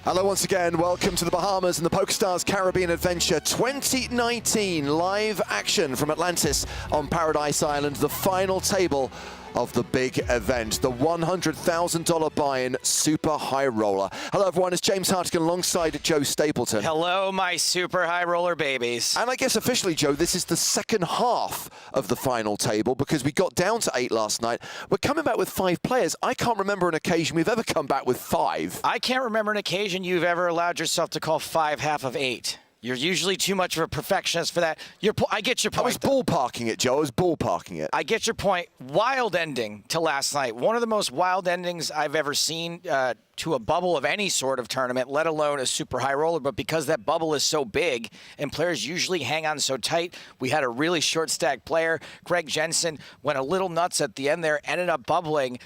Hello once again, welcome to the Bahamas and the PokerStars Caribbean Adventure 2019 live action from Atlantis on Paradise Island, the final table of the big event, the $100,000 buy-in super high roller. Hello everyone, it's James Hartigan alongside Joe Stapleton. Hello my super high roller babies. And I guess officially, Joe, this is the second half of the final table because we got down to 8 last night. We're coming back with 5 players. I can't remember an occasion we've ever come back with 5. I can't remember an occasion you've ever allowed yourself to call 5 half of 8. You're usually too much of a perfectionist for that. I get your point. I was ballparking it, Joe. I was ballparking it. I get your point. Wild ending to last night. One of the most wild endings I've ever seen to a bubble of any sort of tournament, let alone a super high roller. But because that bubble is so big and players usually hang on so tight, we had a really short stack player. Greg Jensen went a little nuts at the end there, ended up bubbling.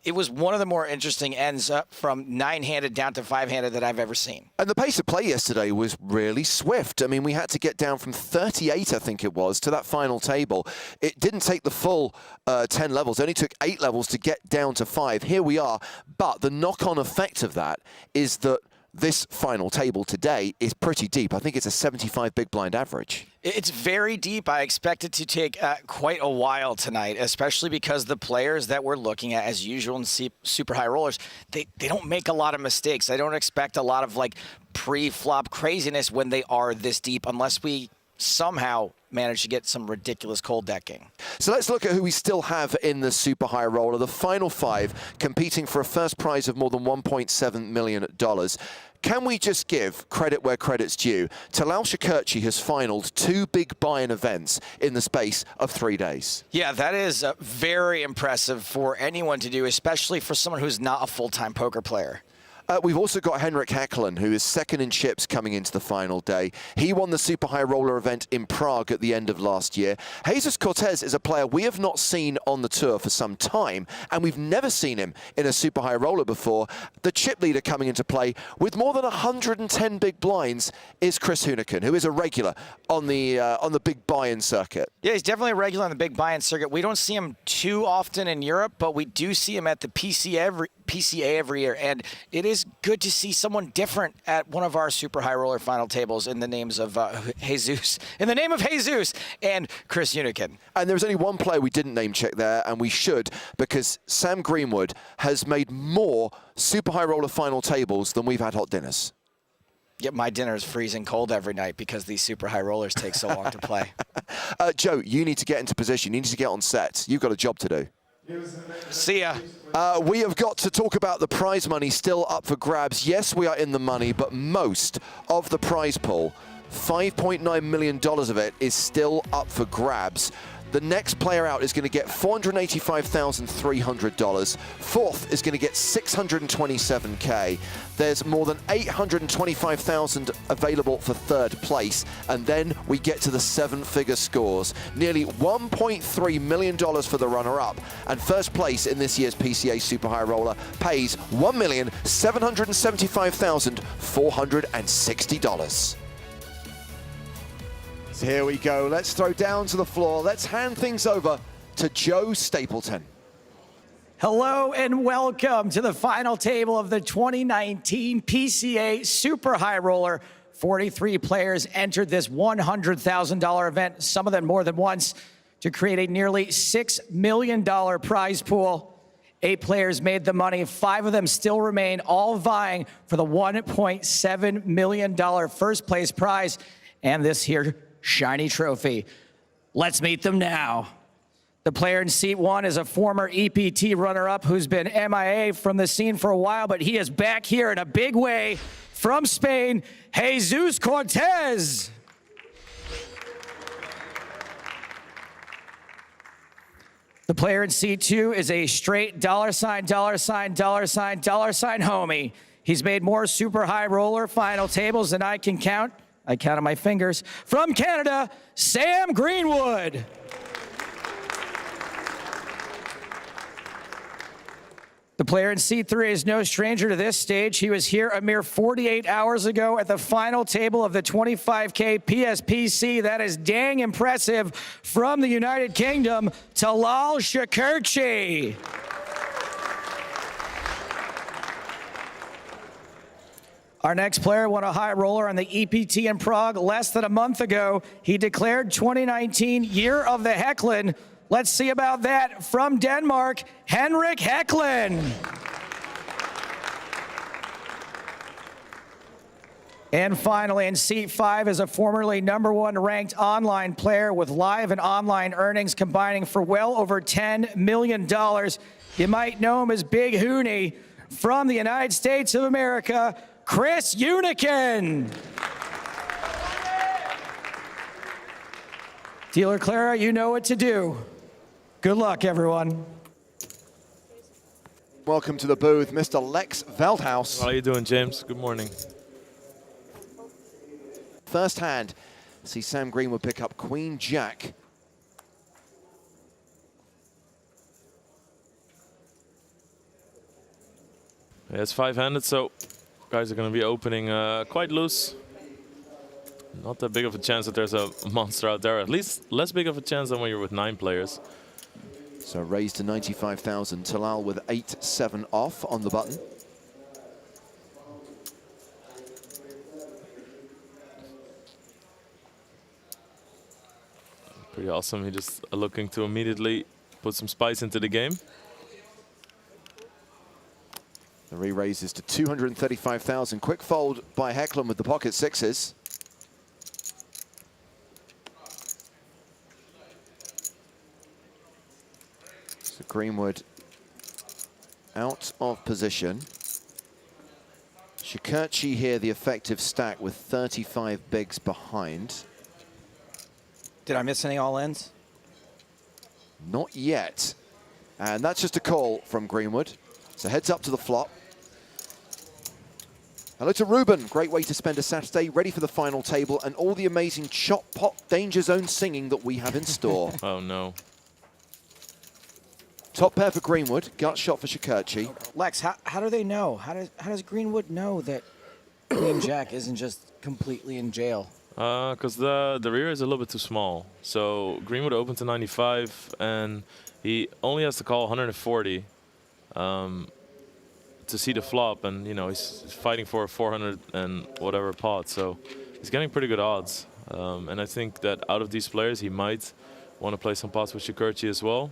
It was one of the more interesting ends up from 9-handed down to 5-handed that I've ever seen. And the pace of play yesterday was really swift. I mean, we had to get down from 38, I think it was, to that final table. It didn't take the full 10 levels. It only took 8 levels to get down to 5. Here we are. But the knock-on effect of that is that this final table today is pretty deep. I think it's a 75 big blind average. It's very deep. I expect it to take quite a while tonight, especially because the players that we're looking at, as usual in super high rollers, they don't make a lot of mistakes. I don't expect a lot of like pre-flop craziness when they are this deep, unless we somehow manage to get some ridiculous cold decking. So let's look at who we still have in the super high roller. The final 5 competing for a first prize of more than $1.7 million. Can we just give credit where credit's due? Talal Shakerchi has finaled 2 big buy-in events in the space of 3 days. Yeah, that is very impressive for anyone to do, especially for someone who's not a full-time poker player. We've also got Henrik Hecklen, who is second in chips coming into the final day. He won the Super High Roller event in Prague at the end of last year. Cortes is a player we have not seen on the tour for some time, and we've never seen him in a Super High Roller before. The chip leader coming into play with more than 110 big blinds is Hunichen, who is a regular on the big buy-in circuit. Yeah, he's definitely a regular on the big buy-in circuit. We don't see him too often in Europe, but we do see him at the PCA every year, and it is good to see someone different at one of our super high roller final tables in the names of Jesus and Chris Hunichen. And there was only one player we didn't name check there, and we should, because Sam Greenwood has made more super high roller final tables than we've had hot dinners. Yep, my dinner is freezing cold every night because these super high rollers take so long to play. Joe, you need to get into position. You need to get on set. You've got a job to do. See ya. We have got to talk about the prize money still up for grabs. Yes, we are in the money, but most of the prize pool, $5.9 million of it, is still up for grabs. The next player out is going to get $485,300. Fourth is going to get $627K. There's more than $825,000 available for third place. And then we get to the 7-figure scores. Nearly $1.3 million for the runner-up. And first place in this year's PCA Super High Roller pays $1,775,460. So here we go. Let's throw down to the floor. Let's hand things over to Joe Stapleton. Hello and welcome to the final table of the 2019 PCA Super High Roller. 43 players entered this $100,000 event, some of them more than once, to create a nearly $6 million prize pool. 8 players made the money. 5 of them still remain, all vying for the $1.7 million first place prize and this here shiny trophy. Let's meet them now. The player in seat 1 is a former EPT runner-up who's been MIA from the scene for a while, but he is back here in a big way from Spain, Jesus Cortes. The player in seat 2 is a straight $$, $$, homie. He's made more super high roller final tables than I can count. I count on my fingers. From Canada, Sam Greenwood. The player in seat 3 is no stranger to this stage. He was here a mere 48 hours ago at the final table of the 25K PSPC. That is dang impressive. From the United Kingdom, Talal Shakerchi. Our next player won a high roller on the EPT in Prague less than a month ago. He declared 2019 Year of the Hecklen. Let's see about that from Denmark, Henrik Hecklen. And finally, in seat 5 is a formerly #1 ranked online player with live and online earnings combining for well over $10 million. You might know him as Big Huni from the United States of America, Hunichen. Dealer Clara, you know what to do. Good luck, everyone. Welcome to the booth, Mr. Lex Veldhuis. How are you doing, James? Good morning. First hand, see Sam Greenwood pick up Queen Jack. Yeah, it's 5-handed, so guys are going to be opening quite loose. Not that big of a chance that there's a monster out there. At least less big of a chance than when you're with 9 players. So raised to 95,000. Talal with 8-7 off on the button. Pretty awesome. He just looking to immediately put some spice into the game. The re-raises to 235,000. Quick fold by Hecklen with the pocket sixes. So Greenwood out of position. Shakerchi here, the effective stack with 35 bigs behind. Did I miss any all-ins? Not yet. And that's just a call from Greenwood. So heads up to the flop. Hello to Ruben. Great way to spend a Saturday, ready for the final table and all the amazing chop pot danger zone singing that we have in store. Oh no. Top pair for Greenwood, gut shot for Shakerchi. Lex, how do they know? How does Greenwood know that Queen Jack isn't just completely in jail? Because the rear is a little bit too small. So Greenwood opened to 95, and he only has to call 140 to see the flop, and you know he's fighting for a 400 and whatever pot. So he's getting pretty good odds. And I think that out of these players, he might want to play some pots with Shakerchi as well.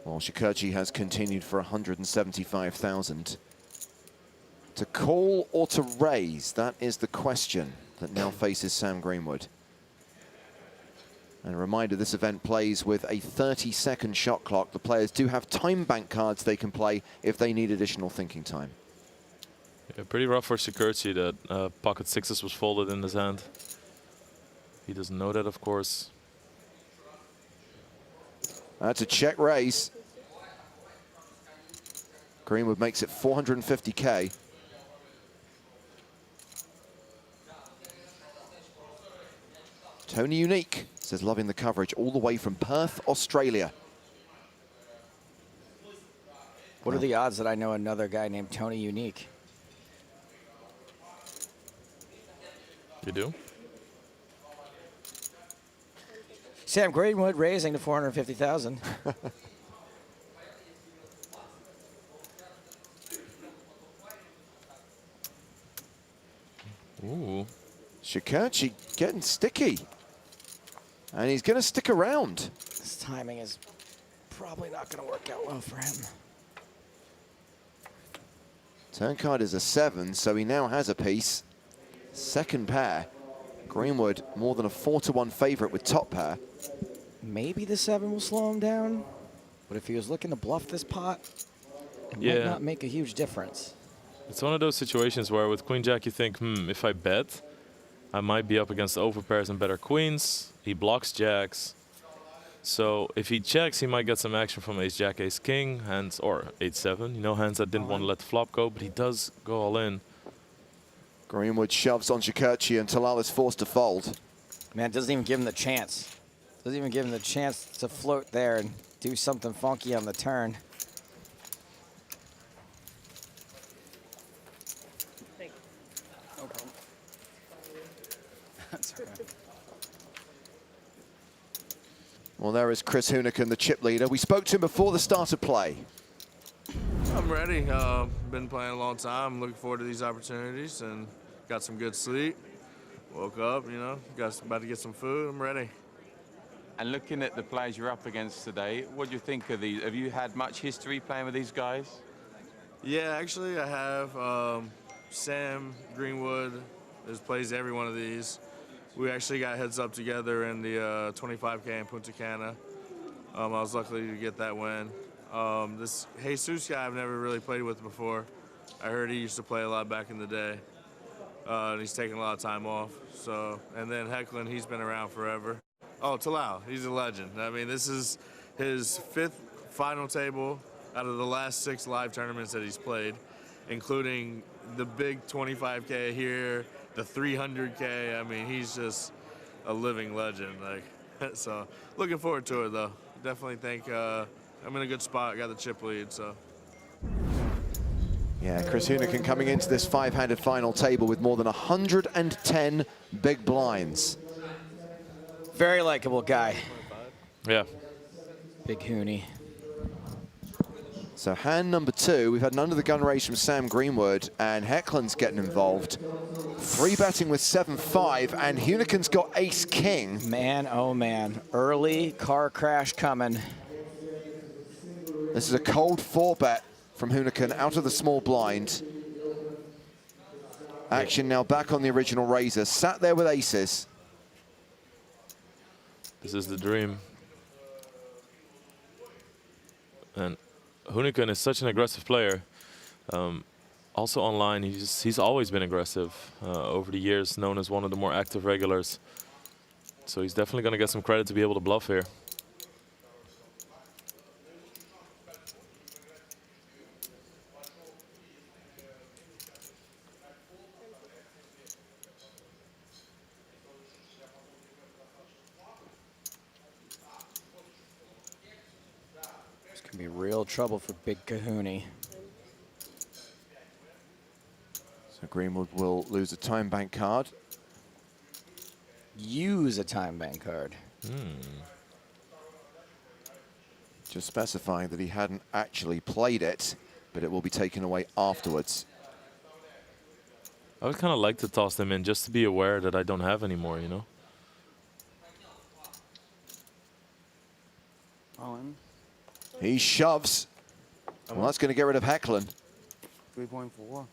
Well, Shakerchi has continued for 175,000. To call or to raise, that is the question that now faces Sam Greenwood. And a reminder, this event plays with a 30-second shot clock. The players do have time bank cards they can play if they need additional thinking time. Yeah, pretty rough for Shakerchi that pocket sixes was folded in his hand. He doesn't know that, of course. That's a check raise. Greenwood makes it 450K. Tony Unique says loving the coverage all the way from Perth, Australia. What are the odds that I know another guy named Tony Unique? You do? Sam Greenwood raising to 450,000. Ooh. Shakerchi getting sticky. And he's going to stick around. This timing is probably not going to work out well for him. Turn card is a 7, so he now has a piece. Second pair. Greenwood more than a 4-1 favorite with top pair. Maybe the 7 will slow him down, but if he was looking to bluff this pot, it might not make a huge difference. It's one of those situations where with Queen Jack you think, if I bet, I might be up against overpairs and better queens. He blocks jacks. So if he checks, he might get some action from ace jack, ace king, hands, or 8-7. You know, hands that didn't want to let the flop go, but he does go all in. Greenwood shoves on Shakerchi and Talal is forced to fold. Man, it doesn't even give him the chance. Doesn't even give him the chance to float there and do something funky on the turn. No problem. That's all right. Well, there is Hunichen, the chip leader. We spoke to him before the start of play. I'm ready. Been playing a long time. Looking forward to these opportunities and got some good sleep. Woke up, you know, about to get some food. I'm ready. And looking at the players you're up against today, what do you think of these? Have you had much history playing with these guys? Yeah, actually, I have. Sam Greenwood plays every one of these. We actually got heads up together in the 25K in Punta Cana. I was lucky to get that win. This Jesus guy I've never really played with before. I heard he used to play a lot back in the day. And he's taking a lot of time off. So, and then Hecklen, he's been around forever. Oh, Talal, he's a legend. I mean, this is his 5th final table out of the last 6 live tournaments that he's played, including the big 25K here, the 300K. I mean, he's just a living legend. Like, so looking forward to it though. Definitely think I'm in a good spot. Got the chip lead, so. Yeah, Chris Hunichen coming into this 5-handed final table with more than 110 big blinds. Very likable guy. Yeah. Big Huni. So hand number 2, we've had an under the gun raise from Sam Greenwood, and Hecklen's getting involved. 3-betting with 7-5, and Hunichen's got ace-king. Man, oh man. Early car crash coming. This is a cold 4-bet from Hunichen out of the small blind. Action now back on the original raiser. Sat there with aces. This is the dream. And Hunichen is such an aggressive player. Also online, he's always been aggressive. Over the years, known as one of the more active regulars. So he's definitely going to get some credit to be able to bluff here. It's going to be real trouble for Big Kahuni. So Greenwood will lose a time bank card. Use a time bank card. Just specifying that he hadn't actually played it, but it will be taken away afterwards. I would kind of like to toss them in just to be aware that I don't have any more, you know? Owen, He shoves. Well, that's going to get rid of Hecklen. 3.4.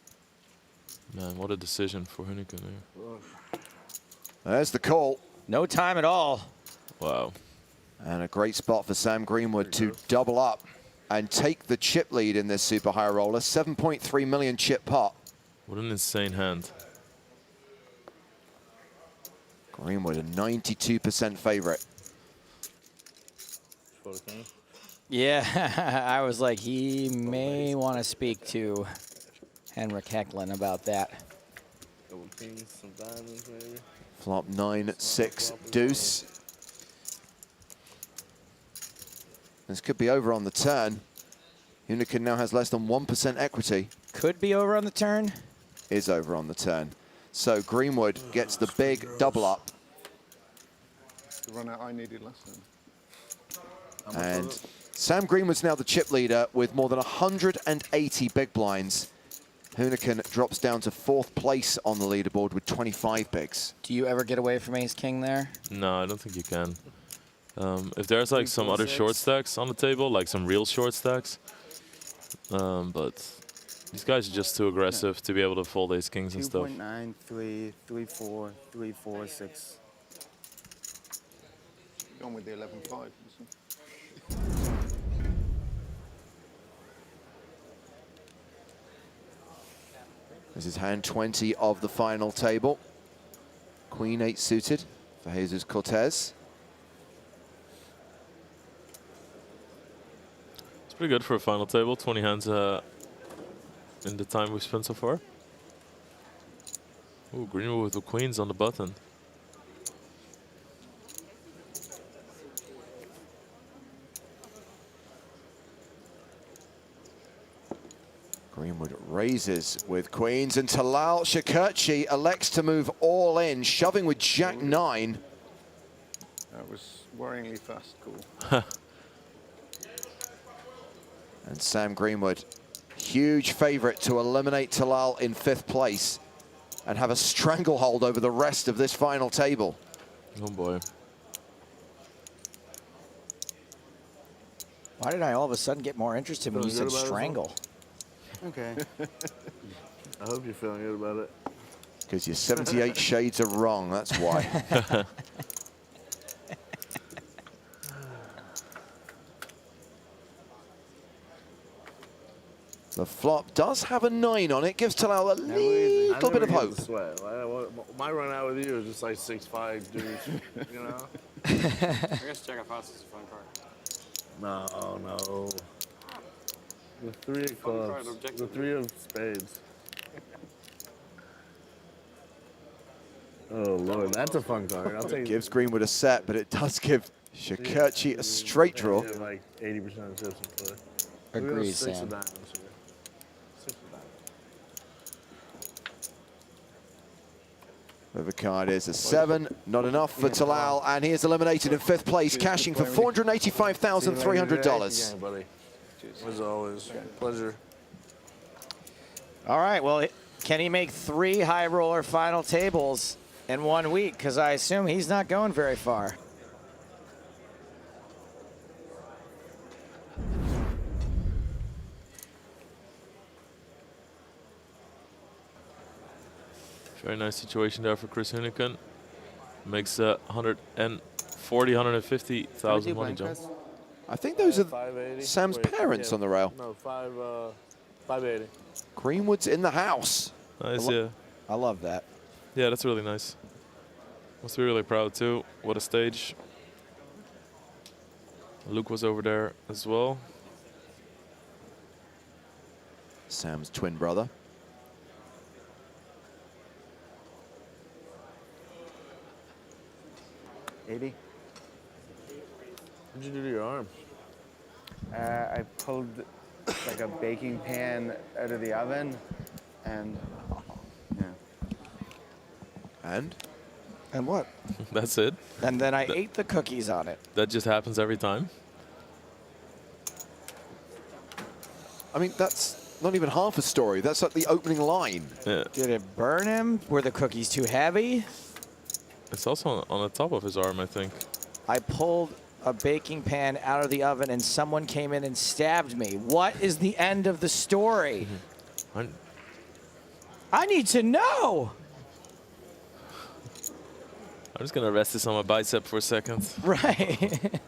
Man, what a decision for Hunichen here. There's the call. No time at all. Wow. And a great spot for Sam Greenwood to double up and take the chip lead in this super high roller. 7.3 million chip pot. What an insane hand. Greenwood, a 92% favorite. Yeah, I was like, he may want to speak to Henrik Hecklen about that. Flop 9-6 deuce. This could be over on the turn. Hunichen now has less than 1% equity. Could be over on the turn. Is over on the turn. So Greenwood gets the big double up. The run out I needed last time. And Sam Greenwood's now the chip leader with more than 180 big blinds. Hunichen drops down to 4th place on the leaderboard with 25 bigs. Do you ever get away from ace-king there? No, I don't think you can. If there's like some other short stacks on the table, like some real short stacks, but these guys are just too aggressive to be able to fold ace kings and stuff. 2.9, 3, 3, 4, 3, 4, 6. Going with the 11.5. This is hand 20 of the final table. Queen 8 suited for Jesus Cortes. It's pretty good for a final table. 20 hands in the time we've spent so far. Ooh, Greenwood with the queens on the button. Greenwood raises with queens, and Talal Shakerchi elects to move all in, shoving with Jack 9. That was worryingly fast call. And Sam Greenwood huge favorite to eliminate Talal in 5th place and have a stranglehold over the rest of this final table. Oh boy. Why did I all of a sudden get more interested when you said strangle? Okay. I hope you're feeling good about it. Because your 78 shades are wrong, that's why. The flop does have a 9 on it, gives Talal a little bit of hope. Sweat. My run out with you is just like 6'5" dudes, you know? I guess check how fast is a fun card. No. The 3 of clubs. The 3 of spades. Oh, Lord, that's a fun card. I'll take Gives Greenwood a set, but it does give Shakerchi a straight draw. Yeah, like 80% of chips in play. Agreed, 6 Sam. of diamonds here. 6 of diamonds. The card is a 7, not enough for Talal, and he is eliminated in 5th place, cashing for $485,300. Yeah, buddy. As always, pleasure. All right, well, can he make 3 high roller final tables in 1 week? Because I assume he's not going very far. Very nice situation there for Chris Hunichen. Makes 150,000 money jump. I think those are 580. Sam's parents on the rail. No, 580. Greenwood's in the house. Nice, yeah. I love that. Yeah, that's really nice. Must be really proud too. What a stage. Luke was over there as well. Sam's twin brother. $80. What'd you do to your arm? I pulled like a baking pan out of the oven, and yeah. And? And what? That's it. And then I ate the cookies on it. That just happens every time. I mean, that's not even half a story. That's like the opening line. Yeah. Did it burn him? Were the cookies too heavy? It's also on the top of his arm, I think. I pulled a baking pan out of the oven and someone came in and stabbed me. What is the end of the story? I need to know. I'm just gonna rest this on my bicep for a second. Right.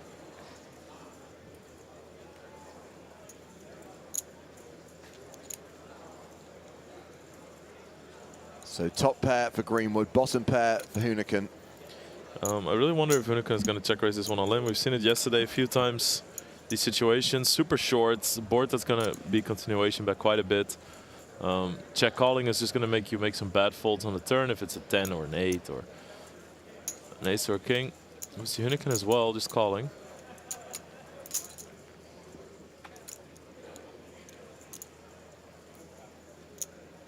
So top pair for Greenwood, bottom pair for Hunichen. I really wonder if Hunichen is going to check raise this one all in. We've seen it yesterday a few times. These situations, super short, board that's going to be continuation back quite a bit. Check calling is just going to make you make some bad folds on the turn if it's a 10 or an 8 or an ace or a king. We see Hunichen as well, just calling.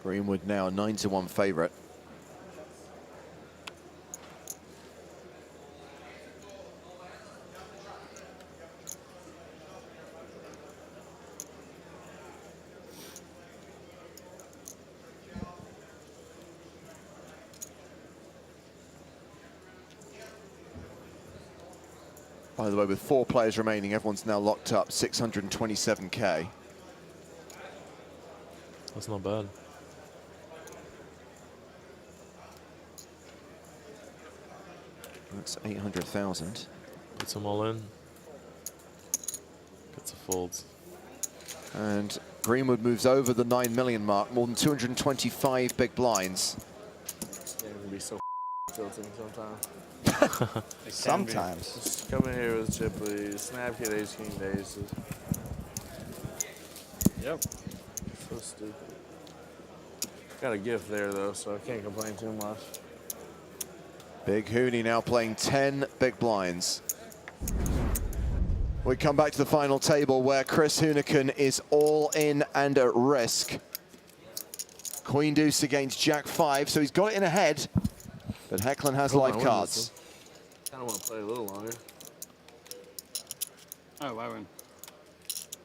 Greenwood now a 9-1 favorite. By the way, with 4 players remaining, everyone's now locked up, 627K. That's not bad. That's 800,000. Puts them all in. Gets a fold. And Greenwood moves over the 9 million mark, more than 225 big blinds. This game can be so tilting sometimes. Sometimes. Just come in here with chip, please. Snap kid, ace, king, aces. Yep. So stupid. Got a gift there, though, so I can't complain too much. Big Huni now playing 10 big blinds. We come back to the final table where Chris Hunichen is all in and at risk. Queen deuce against Jack 5, so he's got it in ahead, but Hecklen has live cards. I don't want to play a little longer. Oh, I win.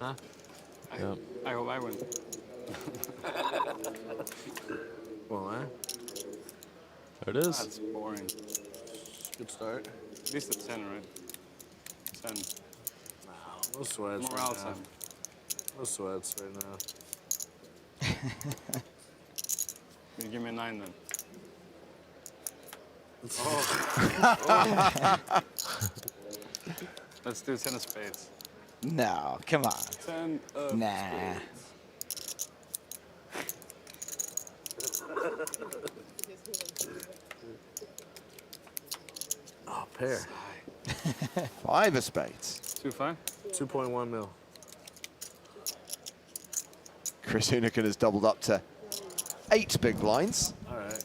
Huh? I hope I win. Well, man. There it is. That's boring. Good start. At least a 10, right? 10. No sweats. Morale right now. 10. No sweats right now. Can you give me a 9 then? Let's do 10 of spades. No, come on. 10 of Nah. Oh, pair. 5 of spades. 2-5? 2.1 mil. Chris Hunichen has doubled up to 8 big blinds. All right.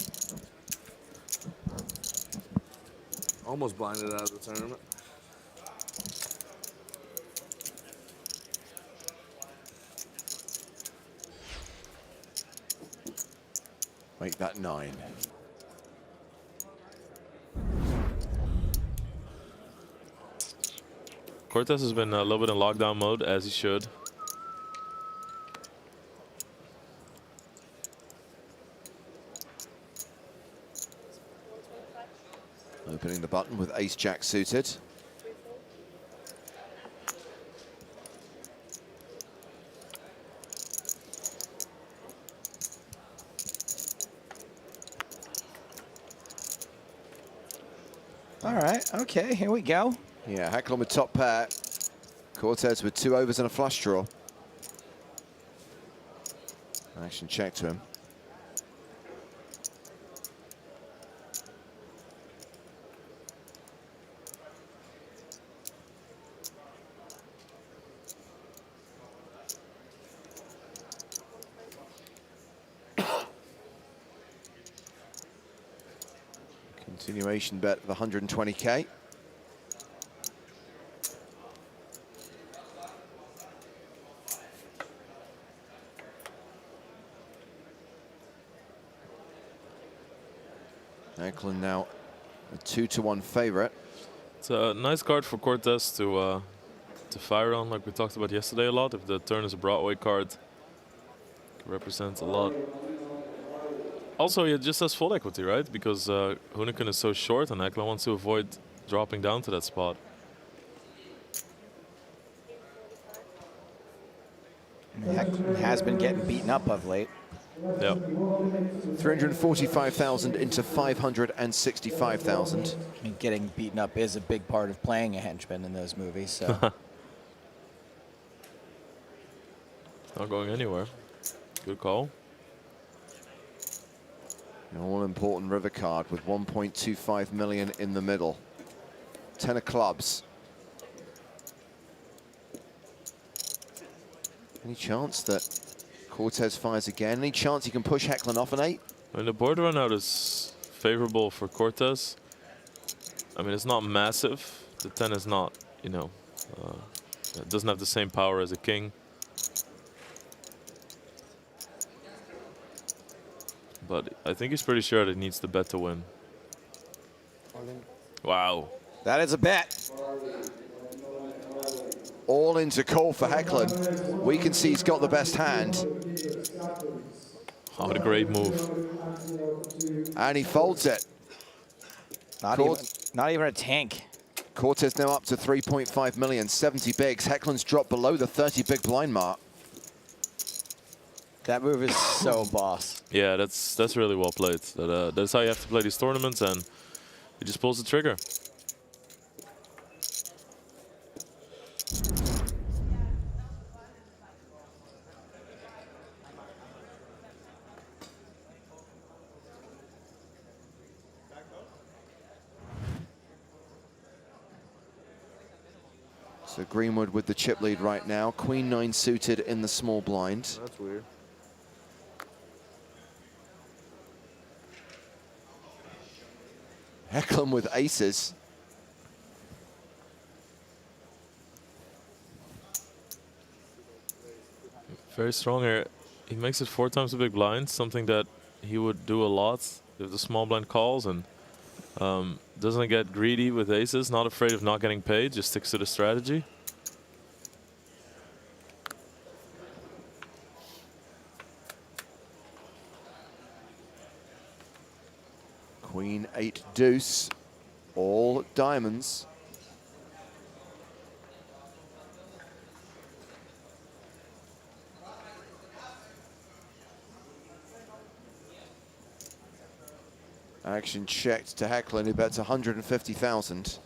Almost blinded out of the tournament. Make that 9. Cortes has been a little bit in lockdown mode, as he should. Opening the button with ace-jack suited. All right, okay, here we go. Yeah, Hecklen with top pair. Cortes with 2 overs and a flush draw. Action check to him. Continuation bet of 120K. Hecklen now a 2-1 favorite. It's a nice card for Cortes to fire on, like we talked about yesterday a lot. If the turn is a Broadway card, it represents a lot. Also, he just has full equity, right? Because Hunichen is so short and Hecklen wants to avoid dropping down to that spot. Hecklen has been getting beaten up of late. Yeah. 345,000 into 565,000. I mean, getting beaten up is a big part of playing a henchman in those movies, so. Not going anywhere. Good call. An all-important river card with 1.25 million in the middle. 10 of clubs. Any chance that Cortes fires again? Any chance he can push Hecklen off an 8? I mean, the board run out is favorable for Cortes. I mean, it's not massive. The 10 is not, you know, it doesn't have the same power as a king. But I think he's pretty sure that he needs the bet to win. Wow. That is a bet. All into call for Hecklen. We can see he's got the best hand. Oh, what a great move. And he folds it. Not even a tank. Cortes now up to 3.5 million, 70 bigs. Hecklen's dropped below the 30 big blind mark. That move is so boss. Yeah, that's really well played. That's how you have to play these tournaments, and he just pulls the trigger. So Greenwood with the chip lead right now. Queen 9 suited in the small blind. That's weird. Hecklen with aces. Very strong here. He makes it 4 times the big blind, something that he would do a lot if the small blind calls, and doesn't get greedy with aces, not afraid of not getting paid, just sticks to the strategy. Queen 8 deuce, all diamonds. Action checked to Hecklen, who bets 150,000.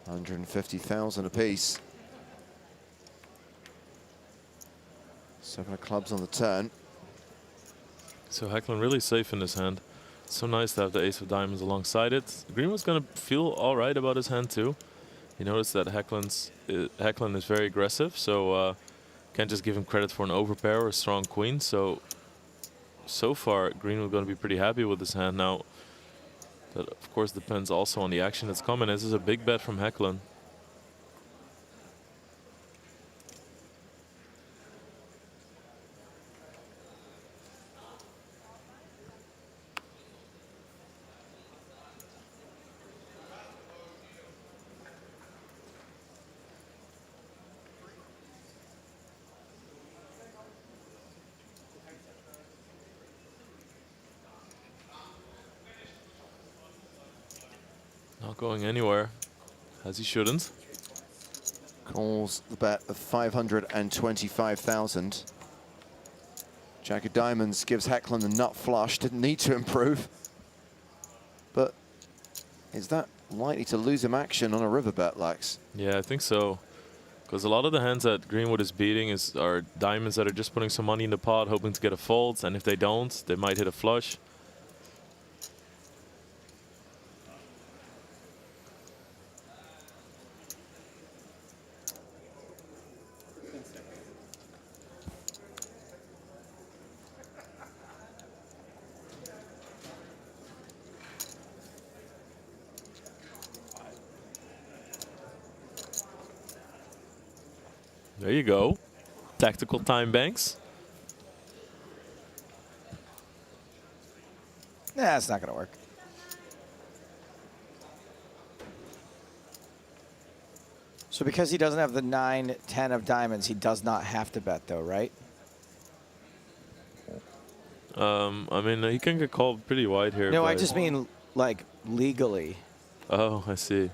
$150,000 apiece. 7 of clubs on the turn. So Hecklen really safe in this hand. So nice to have the ace of diamonds alongside it. Greenwood's going to feel all right about his hand too. You notice that Hecklen is very aggressive, so can't just give him credit for an overpair or a strong queen. So far, Greenwood going to be pretty happy with his hand. Now, that of course depends also on the action that's coming. This is a big bet from Hecklen. Not going anywhere, as he shouldn't. Calls the bet of 525,000. Jack of diamonds gives Hecklen the nut flush. Didn't need to improve. But is that likely to lose him action on a river bet, Lax? Yeah, I think so. Because a lot of the hands that Greenwood is beating are diamonds that are just putting some money in the pot, hoping to get a fold. And if they don't, they might hit a flush. There you go. Tactical time banks. Nah, it's not going to work. So because he doesn't have the 9, 10 of diamonds, he does not have to bet, though, right? I mean, he can get called pretty wide here. No, I just mean, like, legally. Oh, I see.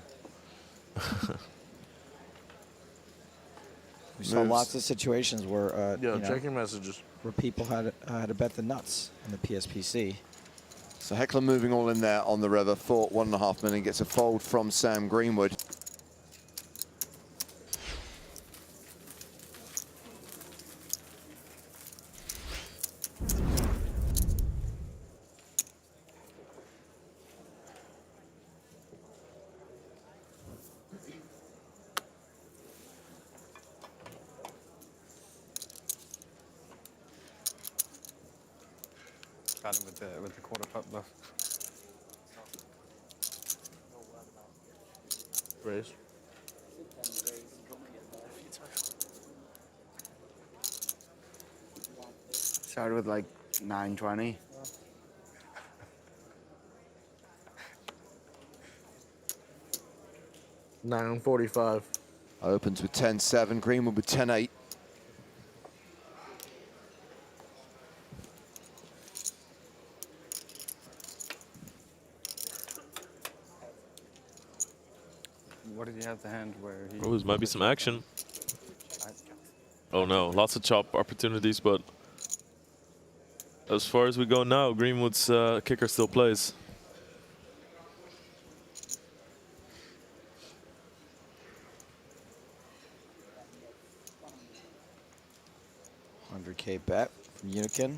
We saw lots of situations where, Yo, checking messages. where people had to bet the nuts in the PSPC. So Hecklen moving all in there on the river. Thought 1.5 million, gets a fold from Sam Greenwood. Got him with the quarter putt bluff. Raise. Started with like 920. $9.45. Opens with 10-7, Greenwood with 10-8. What did you have the hand where he... Oh, there might be some action. Oh no, lots of chop opportunities, but as far as we go now, Greenwood's kicker still plays. $100K bet from Hunichen.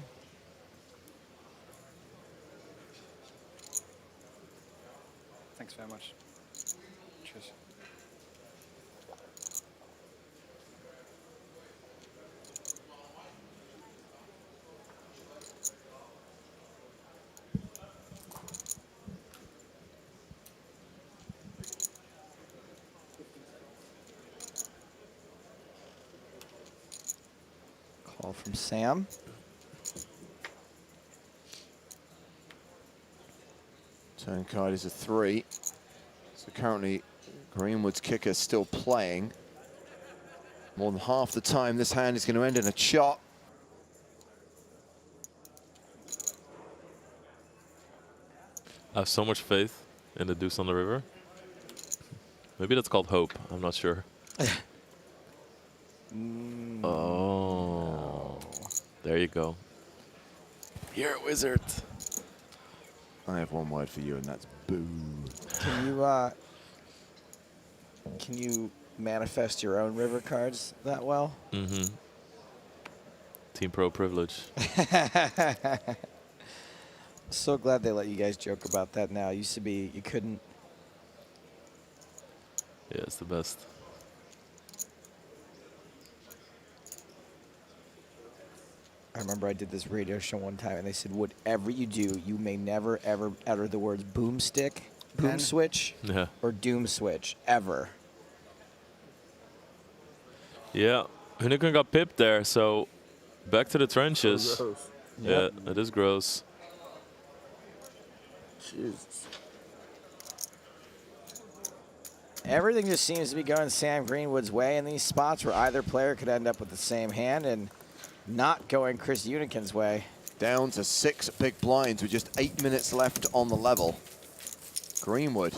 Thanks very much. Cheers. Call from Sam. Turn card is a 3. So currently Greenwood's kicker still playing. More than half the time this hand is going to end in a chop. I have so much faith in the deuce on the river. Maybe that's called hope. I'm not sure. Oh, there you go. You're a wizard. I have one word for you, and that's boo. Can you manifest your own river cards that well? Mm-hmm. Team Pro privilege. So glad they let you guys joke about that now. Used to be you couldn't. Yeah, it's the best. I remember I did this radio show one time, and they said, whatever you do, you may never, ever utter the words boomstick, boom Pen? switch, Yeah. or doom switch, ever. Yeah, Hunichen got pipped there, so back to the trenches. Gross. Yeah, it is gross. Jesus. Everything just seems to be going Sam Greenwood's way in these spots where either player could end up with the same hand and not going Chris Hunichen's way. Down to 6 big blinds with just 8 minutes left on the level. Greenwood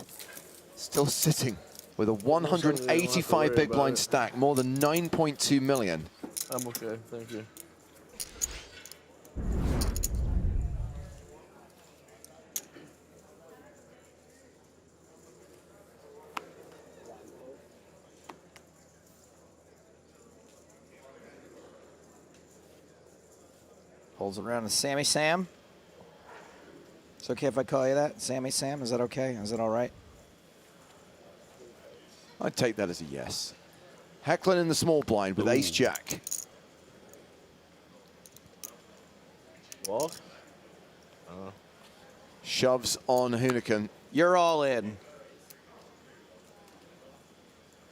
still sitting with a 185 big blind stack, more than 9.2 million. I'm okay, thank you. Holds it around to Sammy Sam. It's okay if I call you that? Sammy Sam? Is that okay? Is that all right? I'd take that as a yes. Hecklen in the small blind with ace-jack. Walk? Shoves on Hunichen. You're all in.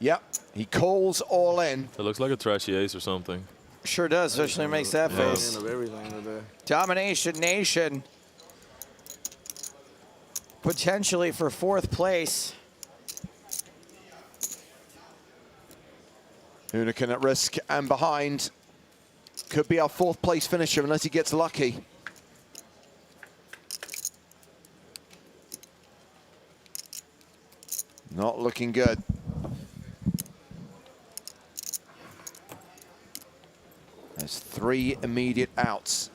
Yep, he calls all in. It looks like a trashy ace or something. Sure does, especially when it makes that Yeah. face. Of everything today. Domination Nation. Potentially for 4th place. Hunichen at risk and behind. Could be our 4th place finisher unless he gets lucky. Not looking good. There's 3 immediate outs.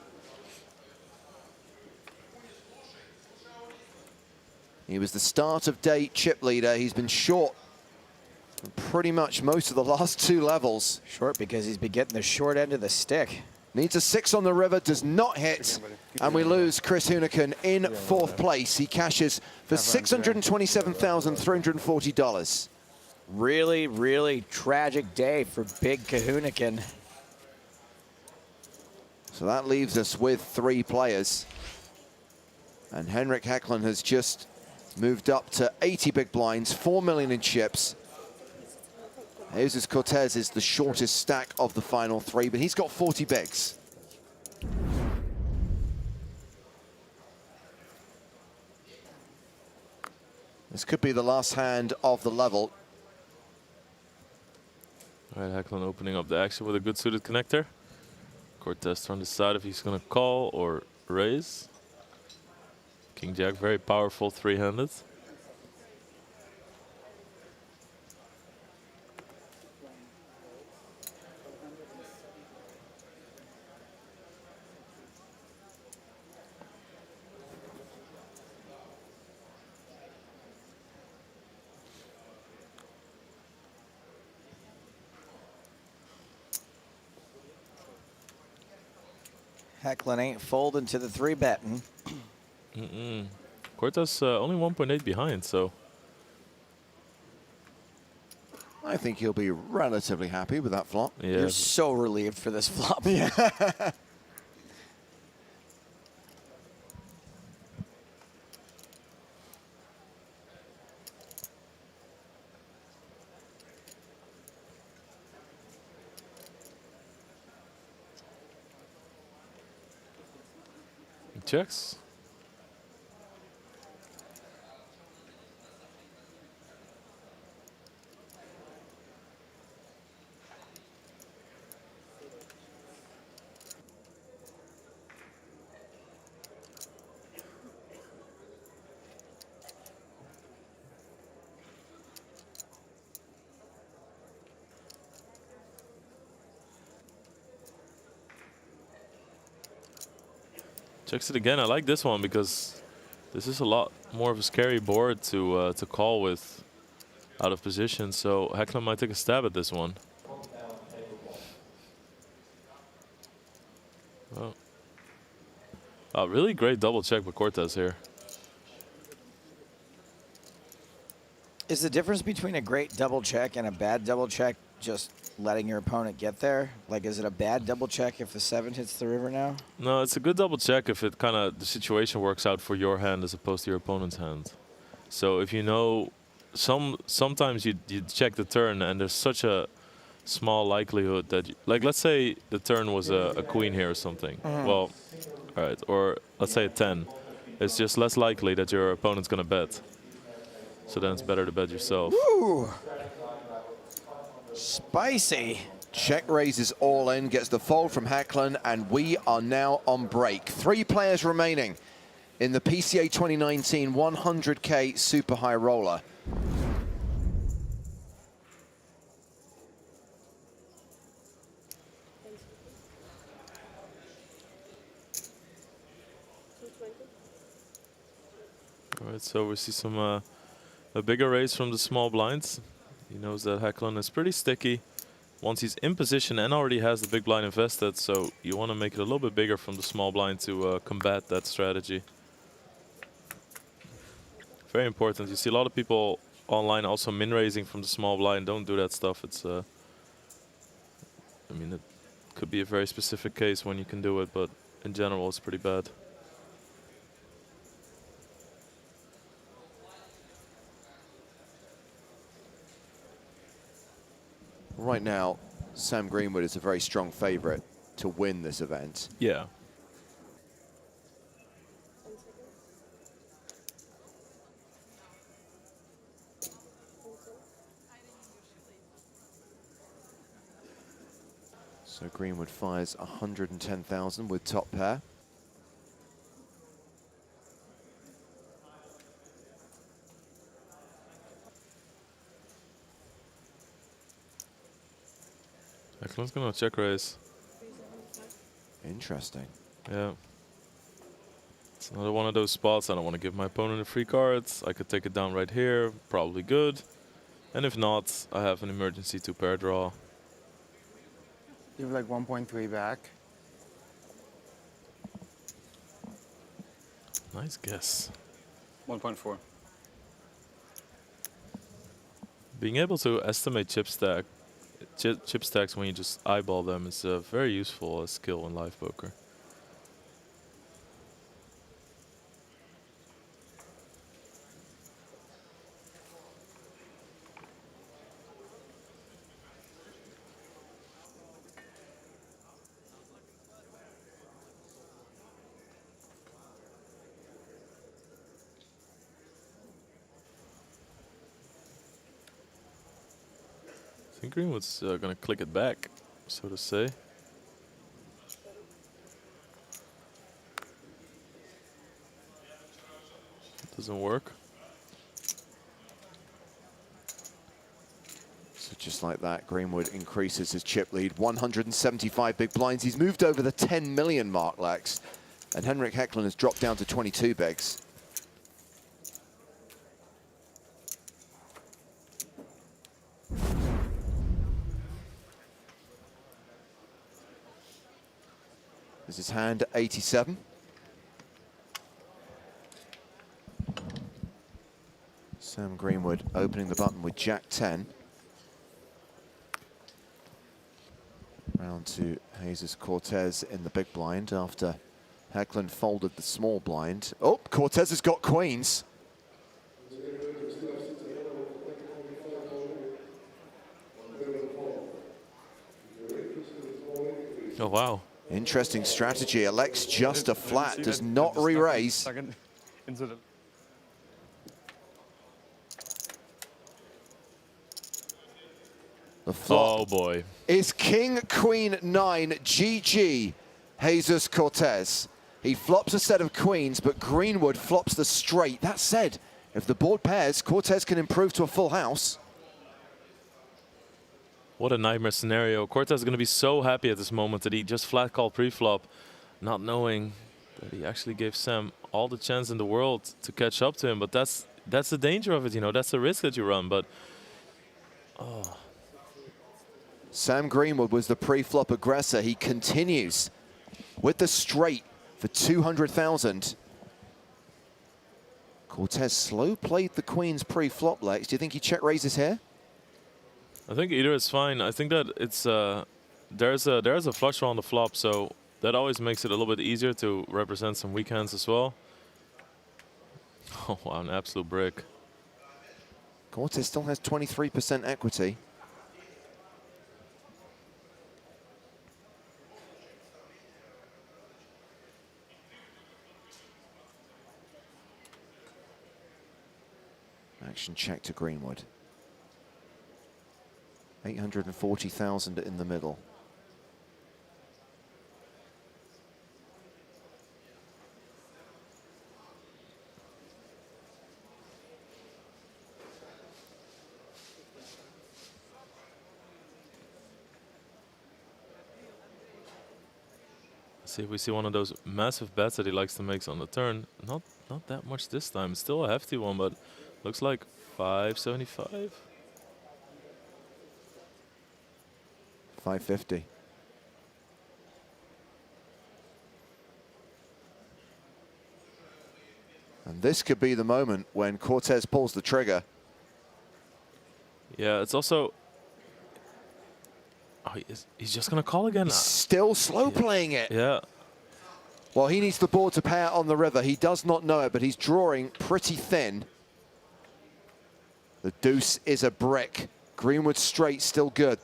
He was the start of day chip leader. He's been short pretty much most of the last 2 levels. Short because he's been getting the short end of the stick. Needs a 6 on the river, does not hit. And we lose Chris Hunichen in 4th place. He cashes for $627,340. Really, really tragic day for Big Kahunichen. So that leaves us with 3 players. And Henrik Hecklen has just moved up to 80 big blinds, 4 million in chips. Jesus Cortes is the shortest stack of the final 3, but he's got 40 bigs. This could be the last hand of the level. All right, Hecklen opening up the action with a good suited connector. Cortes trying to decide if he's going to call or raise. King Jack, very powerful 3-handed. Hecklen ain't folding to the 3-betting. Cortes only 1.8 behind, so I think he'll be relatively happy with that flop. yeah. You're so relieved for this flop. He checks. Checks it again. I like this one because this is a lot more of a scary board to call with out of position. So Hecklen might take a stab at this one. Oh. A really great double check by Cortes here. Is the difference between a great double check and a bad double check just letting your opponent get there? Like, is it a bad double check if the 7 hits the river now? No, it's a good double check if it kind of the situation works out for your hand as opposed to your opponent's hand. So if you know, sometimes you check the turn and there's such a small likelihood that, like, let's say the turn was a queen here or something. Well, all right, or let's say a 10. It's just less likely that your opponent's gonna bet. So then it's better to bet yourself. Ooh. Spicy. Check raises all in, gets the fold from Hecklen, and we are now on break. 3 players remaining in the PCA 2019 100K Super High Roller. All right, so we see some a bigger raise from the small blinds. He knows that Hecklen is pretty sticky once he's in position and already has the big blind invested, so you want to make it a little bit bigger from the small blind to combat that strategy. Very important. You see a lot of people online also min-raising from the small blind. Don't do that stuff. It's I mean, it could be a very specific case when you can do it, but in general it's pretty bad. Right now, Sam Greenwood is a very strong favorite to win this event. Yeah. So Greenwood fires 110,000 with top pair. Hecklen's gonna check raise. Interesting. Yeah. It's another one of those spots. I don't want to give my opponent a free card. I could take it down right here. Probably good. And if not, I have an emergency 2-pair draw. You have like 1.3 back. Nice guess. 1.4. Being able to estimate chip stacks when you just eyeball them is a very useful skill in live poker. I think Greenwood's going to click it back, so to say. Doesn't work. So just like that, Greenwood increases his chip lead. 175 big blinds. He's moved over the 10 million mark, Lex. And Henrik Hecklen has dropped down to 22 bigs. This is hand 87. Sam Greenwood opening the button with Jack 10. Round to Jesus Cortes in the big blind after Hecklen folded the small blind. Oh, Cortes has got queens. Oh, wow. Interesting strategy. Elects just a flat, does not re-raise. The flop Oh boy. is King Queen 9 GG Jesus Cortes. He flops a set of queens, but Greenwood flops the straight. That said, if the board pairs, Cortes can improve to a full house. What a nightmare scenario. Cortes is going to be so happy at this moment that he just flat called pre-flop, not knowing But he actually gave Sam all the chance in the world to catch up to him. But that's the danger of it, you know. That's the risk that you run. But Sam Greenwood was the pre-flop aggressor. He continues with the straight for 200,000. Cortes slow played the queens pre-flop, Lex. Do you think he check raises here? I think either is fine. I think that it's there's a flush draw on the flop, so that always makes it a little bit easier to represent some weak hands as well. Oh wow, an absolute brick. Cortes still has 23% equity. Action check to Greenwood. 840,000 in the middle. See if we see one of those massive bets that he likes to make on the turn. Not that much this time. Still a hefty one, but looks like 575. 550. And this could be the moment when Cortes pulls the trigger. Yeah, it's also... Oh, he's just going to call again. He's still slow playing it. Yeah. Well, he needs the board to pay out on the river. He does not know it, but he's drawing pretty thin. The deuce is a brick. Greenwood straight, still good.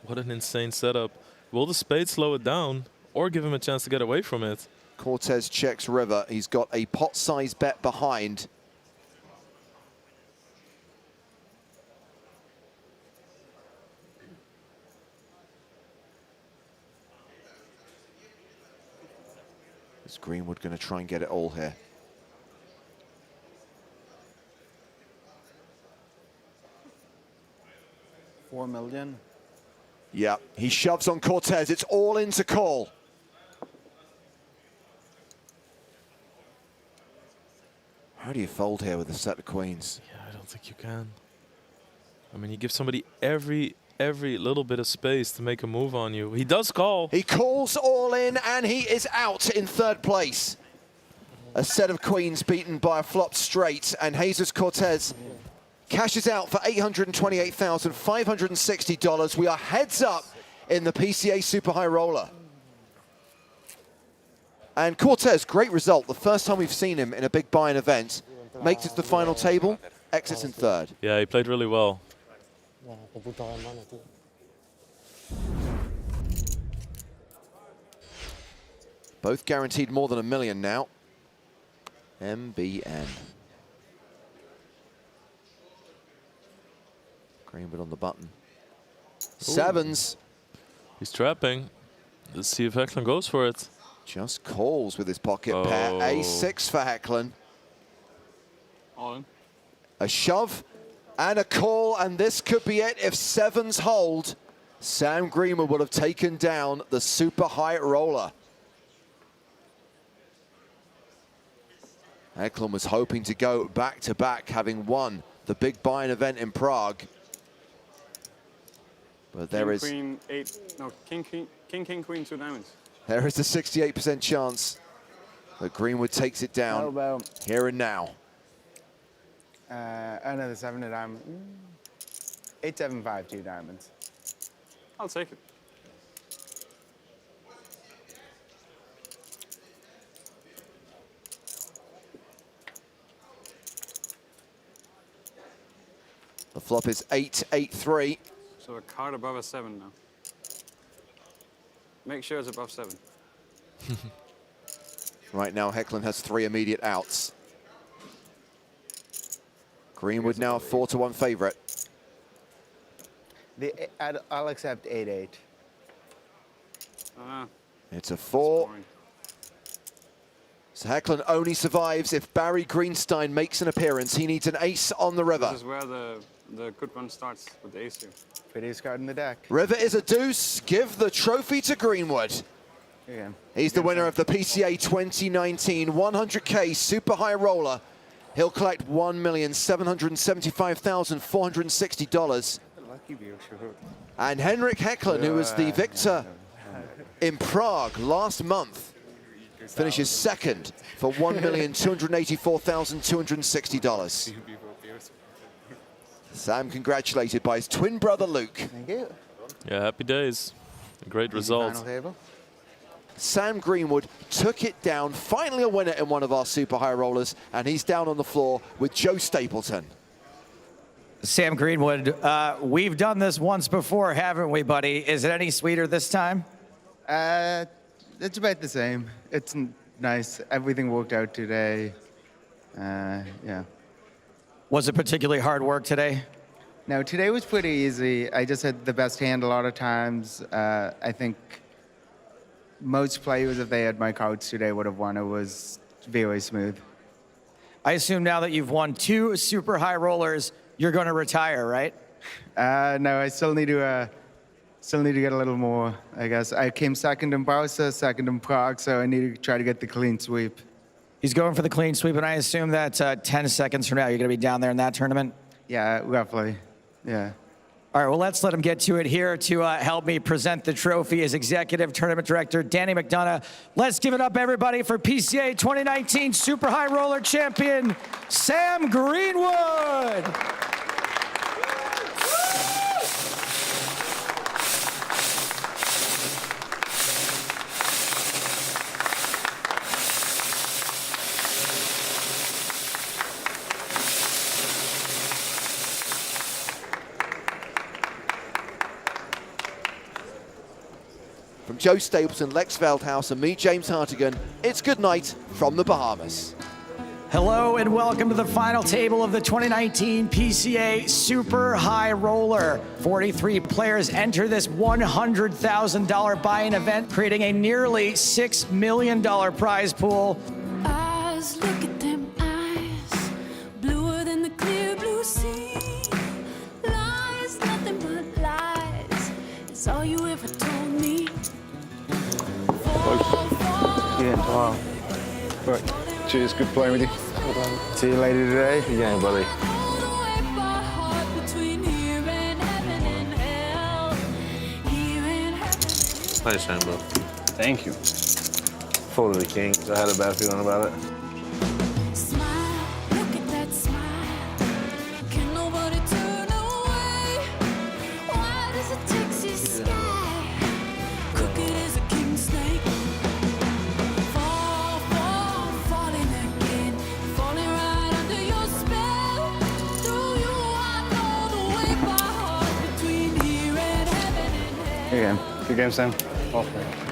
What an insane setup. Will the spade slow it down or give him a chance to get away from it? Cortes checks river. He's got a pot-sized bet behind. Is Greenwood going to try and get it all here? $4 million. Yeah, he shoves on Cortes. It's all in to call. How do you fold here with a set of queens? Yeah, I don't think you can. I mean, you give somebody every little bit of space to make a move on you. He does call. He calls all in, and he is out in third place. A set of queens beaten by a flop straight, and Jesus Cortes cashes out for $828,560. We are heads up in the PCA Super High Roller. And Cortes, great result. The first time we've seen him in a big buy-in event. Makes it to the final table, exits in third. Yeah, he played really well. Both guaranteed more than $1 million now. MBN. Greenwood on the button. Sevens. He's trapping. Let's see if Hecklen goes for it. Just calls with his pocket pair. A6 for Hecklen. All in. A shove and a call, and this could be it. If sevens hold, Sam Greenwood would have taken down the Super High Roller. Hecklen was hoping to go back-to-back, having won the big buy-in event in Prague. But there is... Queen, 8, no, king, queen, 2 diamonds. There is a 68% chance that Greenwood takes it down How about here and now. another 7 of diamonds? 875, 2 diamonds. I'll take it. The flop is 8-8-3. So a card above a 7 now. Make sure it's above 7. Right now, Hecklen has 3 immediate outs. Greenwood now a 4-1 favorite. I'll accept 8-8. It's a 4. So Hecklen only survives if Barry Greenstein makes an appearance. He needs an ace on the river. This is where the the good one starts with the ace here. Prettiest card in the deck. River is a deuce. Give the trophy to Greenwood. Again. He's the winner of the PCA 2019 100K Super High Roller. He'll collect $1,775,460. Lucky view, sure. And Henrik Hecklen, who was the victor in Prague last month, finishes second for $1,284,260. Sam congratulated by his twin brother Luke. Thank you. Yeah, happy days. A great result. Final table. Sam Greenwood took it down, finally a winner in one of our super high rollers, and he's down on the floor with Joe Stapleton. Sam Greenwood, we've done this once before, haven't we, buddy? Is it any sweeter this time? It's about the same. It's nice. Everything worked out today. Yeah. Was it particularly hard work today? No, today was pretty easy. I just had the best hand a lot of times. I think most players, if they had my cards today, would have won. It was very smooth. I assume now that you've won 2 super high rollers, you're going to retire, right? No, I still need to get a little more, I guess. I came second in Barca, second in Prague, so I need to try to get the clean sweep. He's going for the clean sweep, and I assume that 10 seconds from now, you're going to be down there in that tournament? Yeah, roughly. Yeah. All right, well, let's let him get to it here. To help me present the trophy is Executive Tournament Director Danny McDonough. Let's give it up, everybody, for PCA 2019 Super High Roller Champion, Sam Greenwood. From Joe Stapleton, Lex Veldhouse, and me, James Hartigan, it's good night from the Bahamas. Hello and welcome to the final table of the 2019 PCA Super High Roller. 43 players enter this $100,000 buy-in event, creating a nearly $6 million prize pool. Eyes, look at them eyes, bluer than the clear blue sea. Lies, nothing but lies, it's all you ever told me. Yeah, wow. Right. Cheers, good playing with you. See you later today. Yeah, buddy. Nice hand, bro. Thank you. Folded the king, so I had a bad feeling about it. Smile, look at that smile. Can nobody turn away? Why does it Texas sky crooked as a king snake? Fall, fall, falling again, falling right under your spell. Through you, I know the way by heart between here and heaven and hell. Good game, Sam. Off, man.